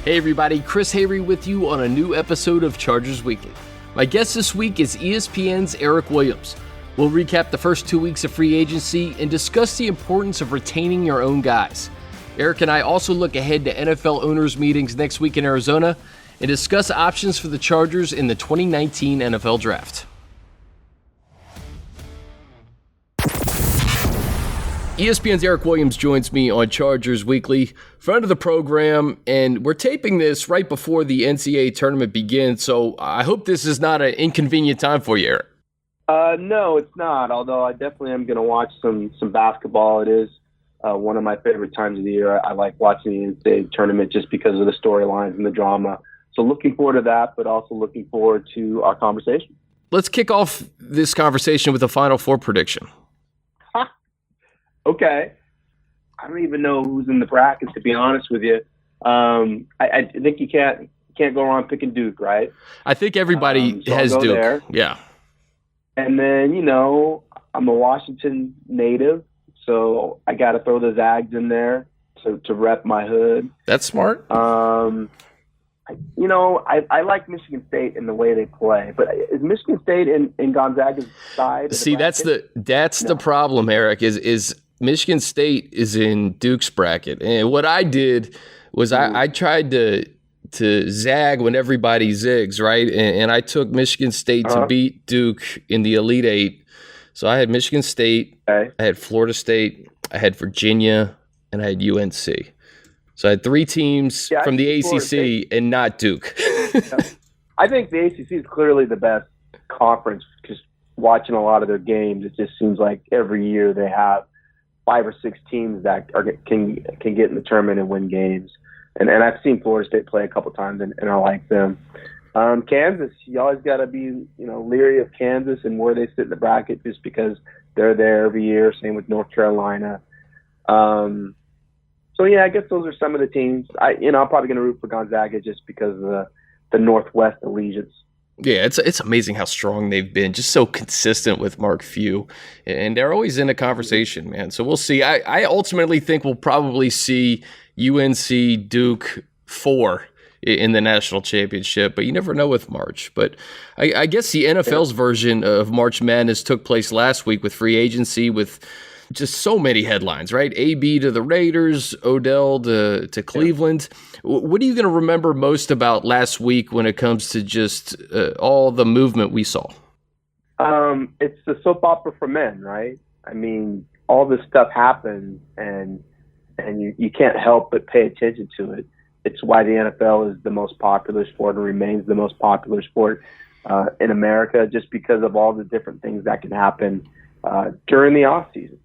Hey everybody, Chris Hayre with you on a new episode of Chargers Weekly. My guest this week is ESPN's Eric Williams. We'll recap the first 2 weeks of free agency and discuss the importance of retaining your own guys. Eric and I also look ahead to NFL owners' meetings next week in Arizona and discuss options for the Chargers in the 2019 NFL Draft. ESPN's Eric Williams joins me on Chargers Weekly, friend of the program, and we're taping this right before the NCAA tournament begins, so I hope this is not an inconvenient time for you, Eric. No, it's not, although I definitely am going to watch some basketball. It is one of my favorite times of the year. I like watching the NCAA tournament just because of the storylines and the drama. So looking forward to that, but also looking forward to our conversation. Let's kick off this conversation with a Final Four prediction. Okay. I don't even know who's in the bracket, to be honest with you. I think you can't go wrong picking Duke, right? I think everybody has Duke. There. Yeah. And then, I'm a Washington native, so I got to throw the Zags in there to rep my hood. That's smart. I like Michigan State in the way they play, but is Michigan State in Gonzaga's side? See, that's the problem, Eric, is Michigan State is in Duke's bracket. And what I did was I tried to zag when everybody zigs, right? And I took Michigan State to beat Duke in the Elite Eight. So I had Michigan State, I had Florida State, I had Virginia, and I had UNC. So I had three teams from the ACC and not Duke. I think the ACC is clearly the best conference because watching a lot of their games, it just seems like every year they have 5 or 6 teams that can get in the tournament and win games. And I've seen Florida State play a couple times, and I like them. Kansas, you always got to be leery of Kansas and where they sit in the bracket just because they're there every year. Same with North Carolina. So, I guess those are some of the teams. I'm probably going to root for Gonzaga just because of the Northwest allegiance. Yeah, it's amazing how strong they've been, just so consistent with Mark Few. And they're always in a conversation, man. So we'll see. I ultimately think we'll probably see UNC Duke 4 in the national championship, but you never know with March. But I guess the NFL's version of March Madness took place last week with free agency, with just so many headlines, right? AB to the Raiders, Odell to Cleveland. What are you going to remember most about last week when it comes to just all the movement we saw? It's the soap opera for men, right? I mean, all this stuff happens, and you can't help but pay attention to it. It's why the NFL is the most popular sport and remains the most popular sport in America, just because of all the different things that can happen during the off season,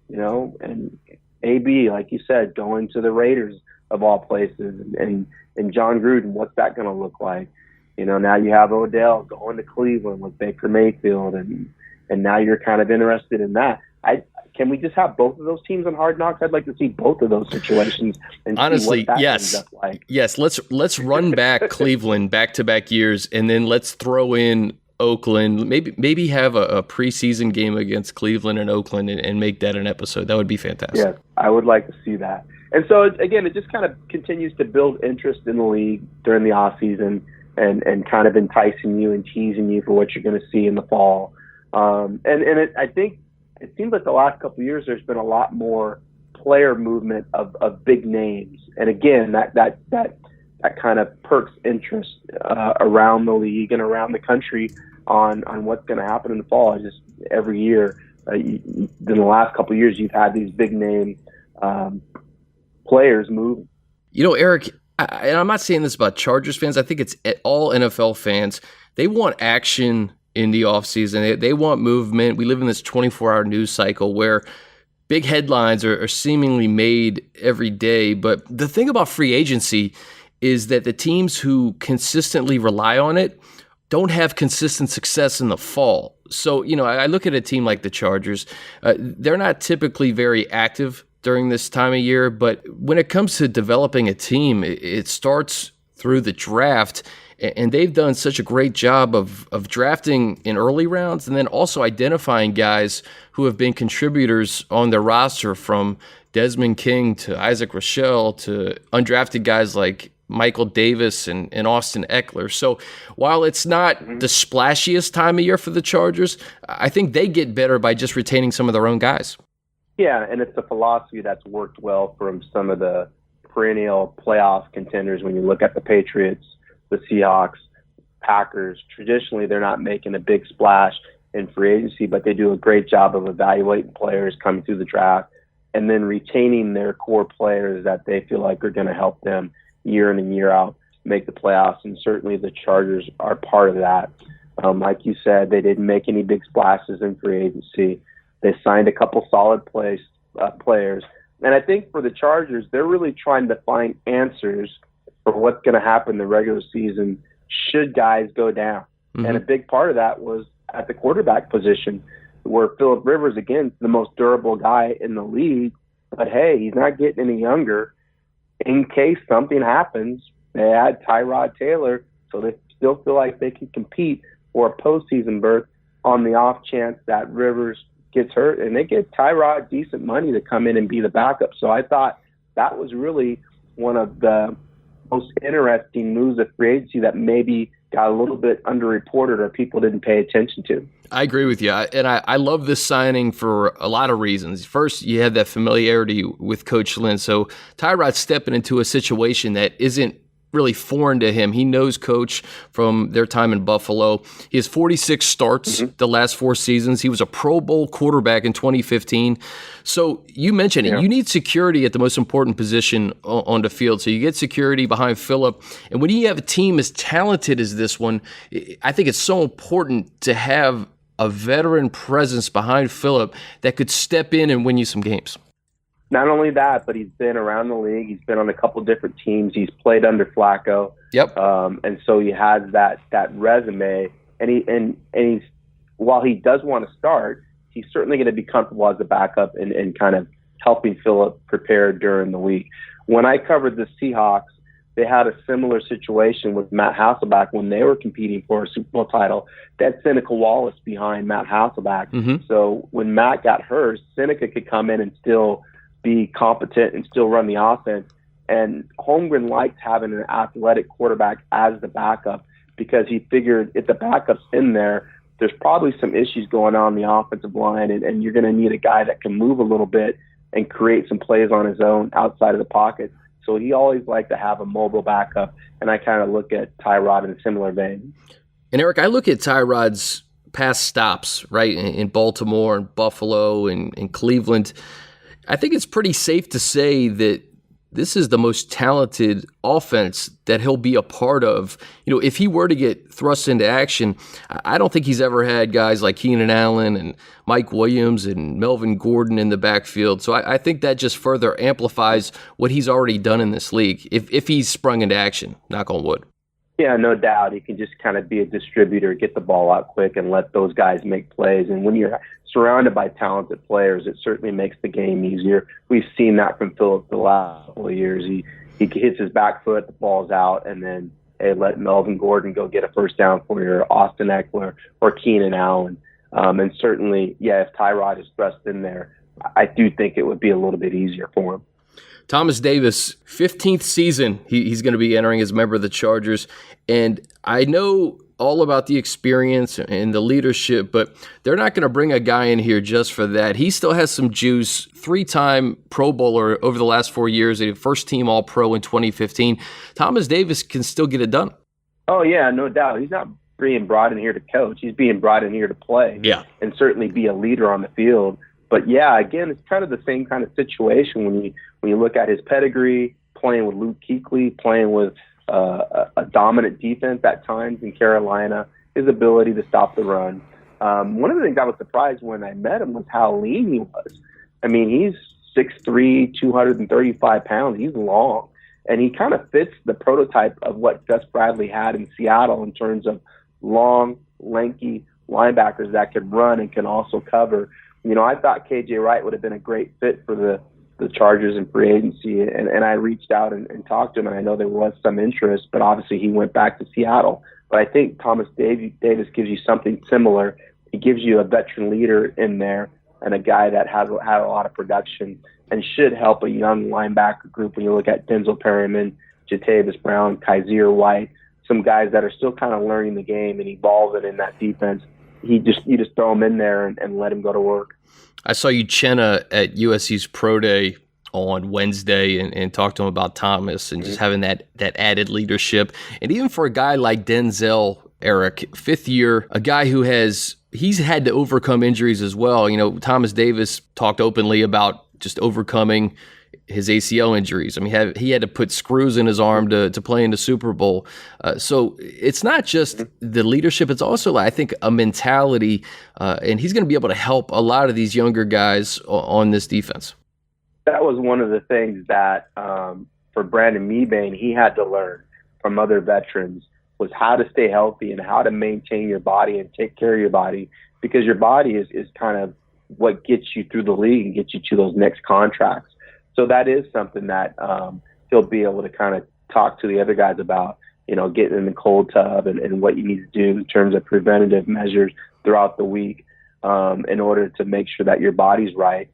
and AB, like you said, going to the Raiders of all places, and John Gruden, what's that going to look like? Now you have Odell going to Cleveland with Baker Mayfield, and now you're kind of interested in that. Can we just have both of those teams on Hard Knocks? I'd like to see both of those situations. And honestly, see what that yes, ends up like. Yes. Let's run back Cleveland back-to-back years, and then let's throw in Oakland, maybe have a preseason game against Cleveland and Oakland and make that an episode. That would be fantastic. Yeah, I would like to see that. And so, again, it just kind of continues to build interest in the league during the offseason and kind of enticing you and teasing you for what you're going to see in the fall. I think it seems like the last couple of years there's been a lot more player movement of big names. And, again, that kind of perks interest around the league and around the country on what's going to happen in the fall. Just every year, in the last couple of years, you've had these big name players move. Eric, and I'm not saying this about Chargers fans. I think it's all NFL fans. They want action in the offseason. They want movement. We live in this 24-hour news cycle where big headlines are seemingly made every day. But the thing about free agency is that the teams who consistently rely on it don't have consistent success in the fall. So, I look at a team like the Chargers. They're not typically very active during this time of year, but when it comes to developing a team, it starts through the draft, and they've done such a great job of drafting in early rounds and then also identifying guys who have been contributors on their roster, from Desmond King to Isaac Rochelle to undrafted guys like Michael Davis and Austin Eckler. So while it's not the splashiest time of year for the Chargers, I think they get better by just retaining some of their own guys. Yeah, and it's a philosophy that's worked well from some of the perennial playoff contenders. When you look at the Patriots, the Seahawks, Packers, traditionally they're not making a big splash in free agency, but they do a great job of evaluating players coming through the draft and then retaining their core players that they feel like are going to help them year in and year out make the playoffs. And certainly the Chargers are part of that. Like you said, they didn't make any big splashes in free agency. They signed a couple solid players. And I think for the Chargers, they're really trying to find answers for what's going to happen in the regular season should guys go down. Mm-hmm. And a big part of that was at the quarterback position, where Phillip Rivers, again, is the most durable guy in the league. But, hey, he's not getting any younger. In case something happens, they add Tyrod Taylor, so they still feel like they can compete for a postseason berth on the off chance that Rivers gets hurt. And they give Tyrod decent money to come in and be the backup. So I thought that was really one of the most interesting moves of free agency that maybe got a little bit underreported or people didn't pay attention to. I agree with you. And I love this signing for a lot of reasons. First, you have that familiarity with Coach Lynn. So Tyrod's stepping into a situation that isn't really foreign to him. He knows Coach from their time in Buffalo. He has 46 starts the last 4 seasons. He was a Pro Bowl quarterback in 2015. So you mentioned it. You need security at the most important position on the field. So you get security behind Phillip. And when you have a team as talented as this one, I think it's so important to have a veteran presence behind Phillip that could step in and win you some games. Not only that, but he's been around the league. He's been on a couple different teams. He's played under Flacco. Yep. And so he has that resume. And he's while he does want to start, he's certainly going to be comfortable as a backup and kind of helping Phillip prepare during the week. When I covered the Seahawks, they had a similar situation with Matt Hasselbeck when they were competing for a Super Bowl title. They had Seneca Wallace behind Matt Hasselbeck. Mm-hmm. So when Matt got hurt, Seneca could come in and still be competent and still run the offense. And Holmgren liked having an athletic quarterback as the backup because he figured if the backup's in there, there's probably some issues going on the offensive line, and you're going to need a guy that can move a little bit and create some plays on his own outside of the pocket. So he always liked to have a mobile backup, and I kind of look at Tyrod in a similar vein. And Eric, I look at Tyrod's past stops, right, in Baltimore and Buffalo and Cleveland. I think it's pretty safe to say that this is the most talented offense that he'll be a part of. You know, if he were to get thrust into action, I don't think he's ever had guys like Keenan Allen and Mike Williams and Melvin Gordon in the backfield. So I think that just further amplifies what he's already done in this league, if he's sprung into action, knock on wood. Yeah, no doubt. He can just kind of be a distributor, get the ball out quick, and let those guys make plays. And when you're surrounded by talented players, it certainly makes the game easier. We've seen that from Phillip the last couple of years. He hits his back foot, the ball's out, and then let Melvin Gordon go get a first down for you, or Austin Eckler, or Keenan Allen. And certainly, if Tyrod is thrust in there, I do think it would be a little bit easier for him. Thomas Davis, 15th season, he's going to be entering as a member of the Chargers. And I know all about the experience and the leadership, but they're not going to bring a guy in here just for that. He still has some juice. 3-time Pro Bowler over the last 4 years, a first-team All-Pro in 2015. Thomas Davis can still get it done. Oh, yeah, no doubt. He's not being brought in here to coach. He's being brought in here to play and certainly be a leader on the field. But, again, it's kind of the same kind of situation when you look at his pedigree, playing with Luke Kuechly, playing with a dominant defense at times in Carolina, his ability to stop the run. One of the things I was surprised when I met him was how lean he was. I mean, he's 6'3", 235 pounds. He's long. And he kind of fits the prototype of what Gus Bradley had in Seattle in terms of long, lanky linebackers that can run and can also cover. You know, I thought KJ Wright would have been a great fit for the Chargers in free agency, and I reached out and talked to him, and I know there was some interest, but obviously he went back to Seattle. But I think Thomas Davis gives you something similar. He gives you a veteran leader in there and a guy that had a lot of production and should help a young linebacker group when you look at Denzel Perryman, Jatavis Brown, Kaiser White, some guys that are still kind of learning the game and evolving in that defense. You just throw them in there and let him go to work. I saw you, Chenna, at USC's Pro Day on Wednesday and talked to him about Thomas and just having that added leadership. And even for a guy like Denzel, Eric, fifth year, a guy who he's had to overcome injuries as well. You know, Thomas Davis talked openly about just overcoming his ACL injuries. I mean, he had to put screws in his arm to play in the Super Bowl. So it's not just the leadership, it's also, I think, a mentality, and he's going to be able to help a lot of these younger guys on this defense. That was one of the things that for Brandon Mebane, he had to learn from other veterans, was how to stay healthy and how to maintain your body and take care of your body, because your body is kind of what gets you through the league and gets you to those next contracts. So that is something that he'll be able to kind of talk to the other guys about, you know, getting in the cold tub and what you need to do in terms of preventative measures throughout the week in order to make sure that your body's right,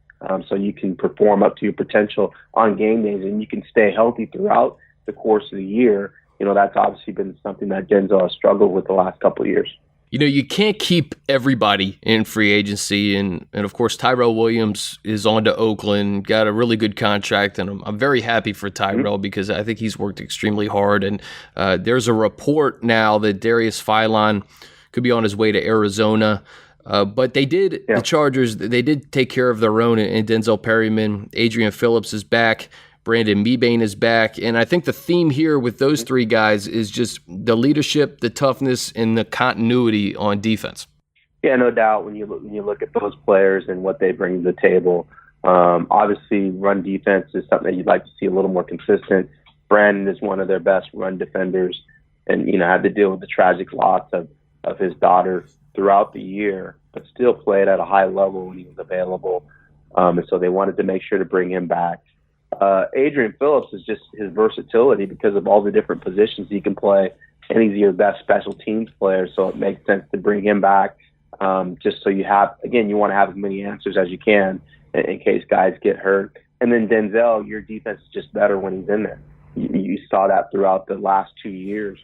so you can perform up to your potential on game days and you can stay healthy throughout the course of the year. You know, that's obviously been something that Denzel has struggled with the last couple of years. You know, you can't keep everybody in free agency. And of course, Tyrell Williams is on to Oakland, got a really good contract. And I'm very happy for Tyrell because I think he's worked extremely hard. And there's a report now that Darius Philon could be on his way to Arizona. But they did, the Chargers, they did take care of their own. And Denzel Perryman, Adrian Phillips is back. Brandon Mebane is back. And I think the theme here with those three guys is just the leadership, the toughness, and the continuity on defense. Yeah, no doubt. When you look at those players and what they bring to the table, obviously run defense is something that you'd like to see a little more consistent. Brandon is one of their best run defenders and, you know, had to deal with the tragic loss of his daughter throughout the year, but still played at a high level when he was available. And so they wanted to make sure to bring him back. Adrian Phillips is just his versatility because of all the different positions he can play, and he's your best special teams player, so it makes sense to bring him back, just so you have, again, you want to have as many answers as you can in case guys get hurt. And then Denzel, your defense is just better when he's in there. You saw that throughout the last 2 years,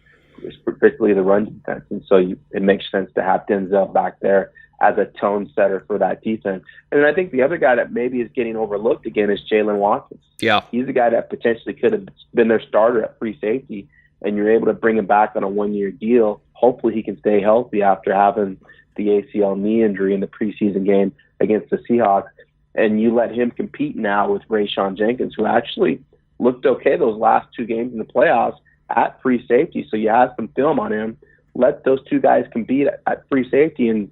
particularly the run defense, and so it makes sense to have Denzel back there as a tone setter for that defense. And then I think the other guy that maybe is getting overlooked again is Jalen Watkins. Yeah. He's the guy that potentially could have been their starter at free safety, and you're able to bring him back on a one-year deal. Hopefully he can stay healthy after having the ACL knee injury in the preseason game against the Seahawks. And you let him compete now with Rayshawn Jenkins, who actually looked okay those last two games in the playoffs at free safety. So you have some film on him. Let those two guys compete at free safety and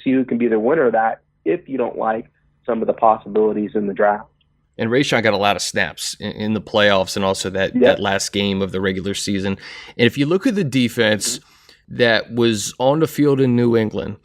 see who can be the winner of that if you don't like some of the possibilities in the draft. And Rayshawn got a lot of snaps in the playoffs and also that last game of the regular season. And if you look at the defense that was on the field in New England,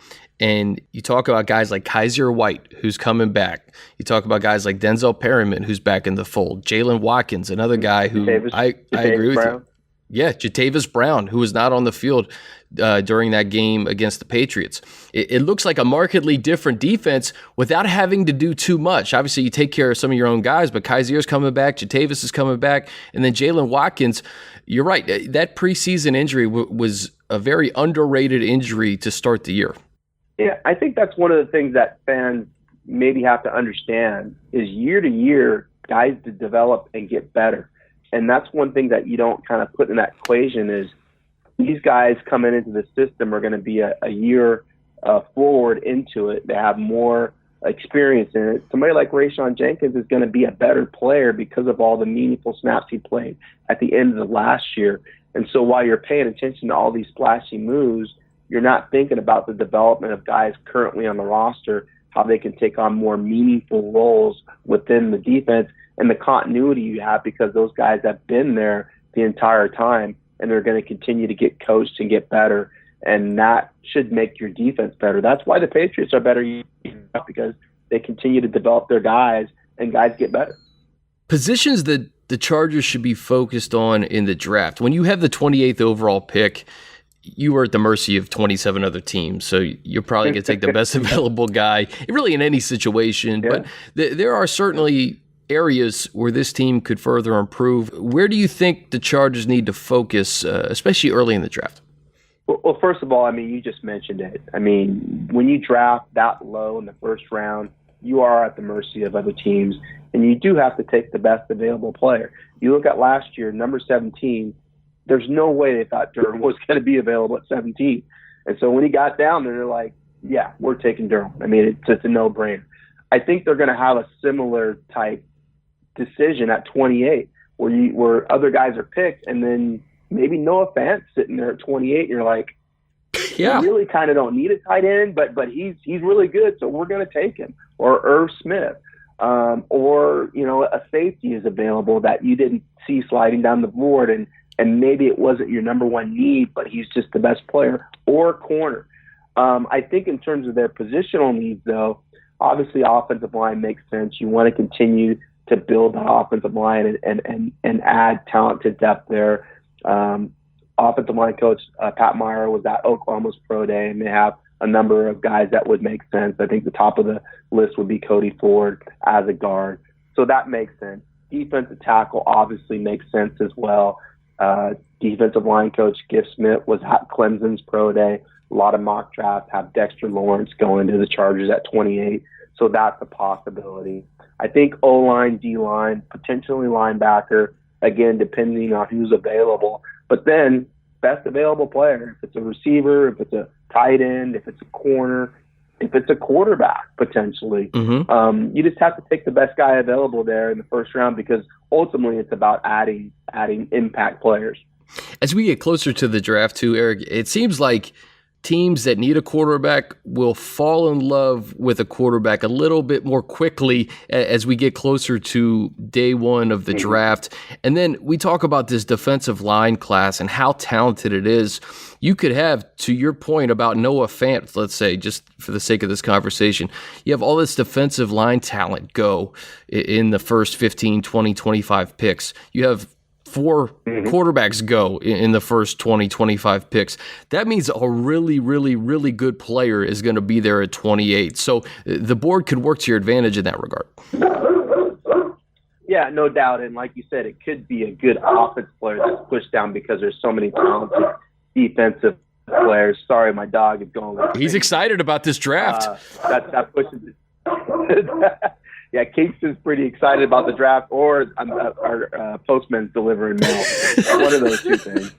and you talk about guys like Kaiser White, who's coming back. You talk about guys like Denzel Perryman, who's back in the fold. Jalen Watkins, another guy who I agree with you. Yeah, Jatavis Brown, who was not on the field during that game against the Patriots. It looks like a markedly different defense without having to do too much. Obviously, you take care of some of your own guys, but Kaiser's coming back, Jatavis is coming back, and then Jalen Watkins. You're right. That preseason injury was a very underrated injury to start the year. Yeah, I think that's one of the things that fans maybe have to understand is year to year, guys to develop and get better. And that's one thing that you don't kind of put in that equation is these guys coming into the system are going to be a year forward into it. They have more experience in it. Somebody like Rayshawn Jenkins is going to be a better player because of all the meaningful snaps he played at the end of the last year. And so while you're paying attention to all these splashy moves, you're not thinking about the development of guys currently on the roster, how they can take on more meaningful roles within the defense and the continuity you have because those guys have been there the entire time and they're going to continue to get coached and get better. And that should make your defense better. That's why the Patriots are better because they continue to develop their guys and guys get better. Positions that the Chargers should be focused on in the draft. When you have the 28th overall pick, you are at the mercy of 27 other teams. So you're probably going to take the best available guy, really in any situation. Yeah. But there are certainly areas where this team could further improve. Where do you think the Chargers need to focus, especially early in the draft? Well, first of all, I mean, you just mentioned it. I mean, when you draft that low in the first round, you are at the mercy of other teams, and you do have to take the best available player. You look at last year, number 17, there's no way they thought Durham was going to be available at 17. And so when he got down there, they're like, yeah, we're taking Durham. I mean, it's a no-brainer. I think they're going to have a similar type decision at 28 where other guys are picked, and then maybe Noah Fant sitting there at 28, and you're like, yeah, you really kind of don't need a tight end, but he's really good, so we're going to take him. Or Irv Smith, or a safety is available that you didn't see sliding down the board, and maybe it wasn't your number one need, but he's just the best player, or corner. I think in terms of their positional needs, though, obviously offensive line makes sense. You want to continue to build the offensive line and add talent to depth there. Offensive line coach Pat Meyer was at Oklahoma's Pro Day, and they have a number of guys that would make sense. I think the top of the list would be Cody Ford as a guard. So that makes sense. Defensive tackle obviously makes sense as well. Defensive line coach Giff Smith was at Clemson's Pro Day. A lot of mock drafts have Dexter Lawrence going to the Chargers at 28. So that's a possibility. I think O-line, D-line, potentially linebacker, again, depending on who's available. But then best available player, if it's a receiver, if it's a tight end, if it's a corner, if it's a quarterback, potentially. You just have to take the best guy available there in the first round, because ultimately it's about adding impact players. As we get closer to the draft too, Eric, it seems like teams that need a quarterback will fall in love with a quarterback a little bit more quickly as we get closer to day one of the draft. And then we talk about this defensive line class and how talented it is. You could have, to your point about Noah Fant, let's say, just for the sake of this conversation, you have all this defensive line talent go in the first 15, 20, 25 picks. You have 4 quarterbacks go in the first 20, 25 picks. That means a really, really, really good player is going to be there at 28. So the board could work to your advantage in that regard. Yeah, no doubt. And like you said, it could be a good offensive player that's pushed down because there's so many talented defensive players. Sorry, my dog is going. He's excited about this draft. That pushes it. Yeah, Kingston's pretty excited about the draft, or our postman's delivering mail. One of those two things.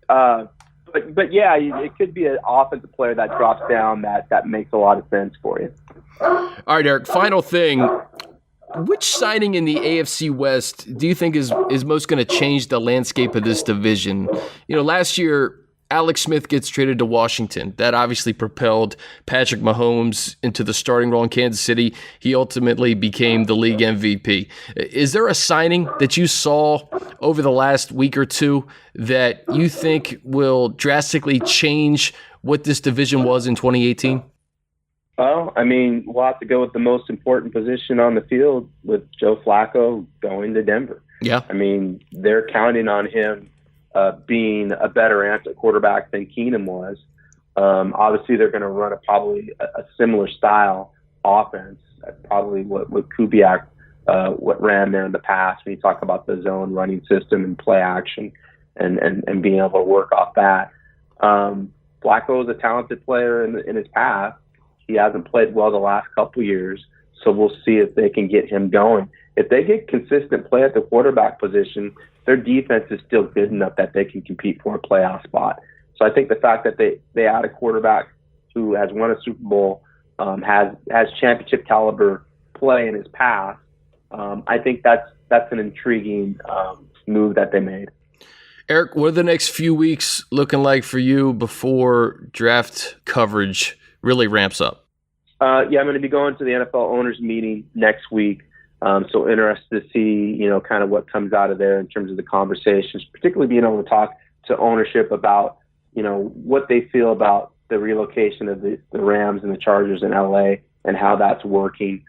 But yeah, it could be an offensive player that drops down that makes a lot of sense for you. All right, Eric, final thing. Which signing in the AFC West do you think is most going to change the landscape of this division? Last year, Alex Smith gets traded to Washington. That obviously propelled Patrick Mahomes into the starting role in Kansas City. He ultimately became the league MVP. Is there a signing that you saw over the last week or two that you think will drastically change what this division was in 2018? Well, I mean, we'll have to go with the most important position on the field with Joe Flacco going to Denver. Yeah. I mean, they're counting on him being a better answer quarterback than Keenum was. Obviously, they're going to run probably a similar style offense, probably what Kubiak what ran there in the past when you talk about the zone running system and play action and being able to work off that. Flacco is a talented player in his past. He hasn't played well the last couple years, so we'll see if they can get him going. If they get consistent play at the quarterback position, their defense is still good enough that they can compete for a playoff spot. So I think the fact that they add a quarterback who has won a Super Bowl, has championship caliber play in his past, I think that's an intriguing move that they made. Eric, what are the next few weeks looking like for you before draft coverage really ramps up? I'm going to be going to the NFL owners meeting next week. So interested to see, kind of what comes out of there in terms of the conversations, particularly being able to talk to ownership about, what they feel about the relocation of the Rams and the Chargers in LA and how that's working.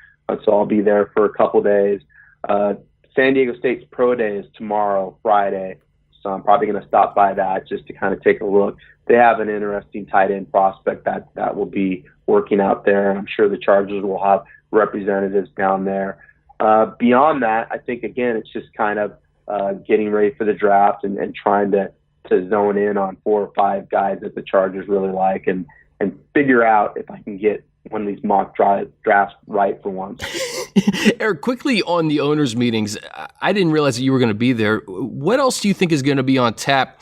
So I'll be there for a couple days. San Diego State's Pro Day is tomorrow, Friday. So I'm probably going to stop by that just to kind of take a look. They have an interesting tight end prospect that will be working out there. I'm sure the Chargers will have representatives down there. Beyond that, I think, again, it's just kind of getting ready for the draft and trying to zone in on 4 or 5 guys that the Chargers really like and figure out if I can get one of these mock drafts right for once. Eric, quickly on the owners' meetings, I didn't realize that you were going to be there. What else do you think is going to be on tap?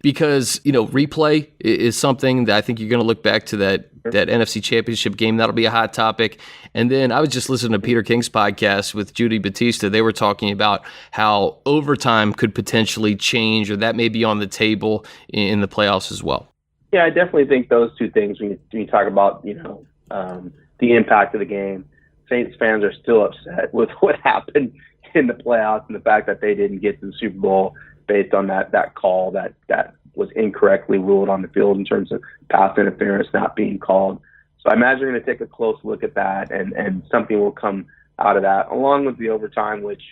Because, replay is something that I think you're going to look back to that NFC Championship game. That'll be a hot topic. And then I was just listening to Peter King's podcast with Judy Batista. They were talking about how overtime could potentially change, or that may be on the table in the playoffs as well. Yeah, I definitely think those two things, when you talk about, the impact of the game, Saints fans are still upset with what happened in the playoffs and the fact that they didn't get to the Super Bowl based on that call that was incorrectly ruled on the field in terms of pass interference not being called. So I imagine we're going to take a close look at that, and something will come out of that, along with the overtime, which,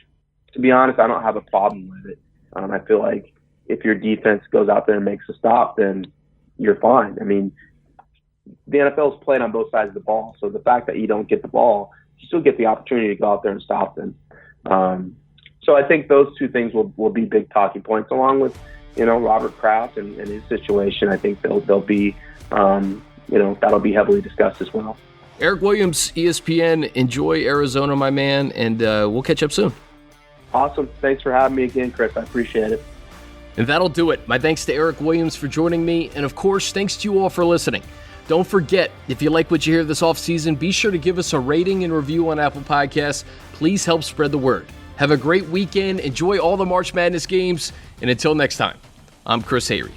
to be honest, I don't have a problem with it. I feel like if your defense goes out there and makes a stop, then you're fine. I mean, the NFL's played on both sides of the ball, so the fact that you don't get the ball, you still get the opportunity to go out there and stop them. So I think those two things will be big talking points, along with, Robert Kraft and his situation. I think they'll be, that'll be heavily discussed as well. Eric Williams, ESPN, enjoy Arizona, my man, and we'll catch up soon. Awesome. Thanks for having me again, Chris. I appreciate it. And that'll do it. My thanks to Eric Williams for joining me, and of course, thanks to you all for listening. Don't forget, if you like what you hear this offseason, be sure to give us a rating and review on Apple Podcasts. Please help spread the word. Have a great weekend. Enjoy all the March Madness games. And until next time, I'm Chris Hayrie.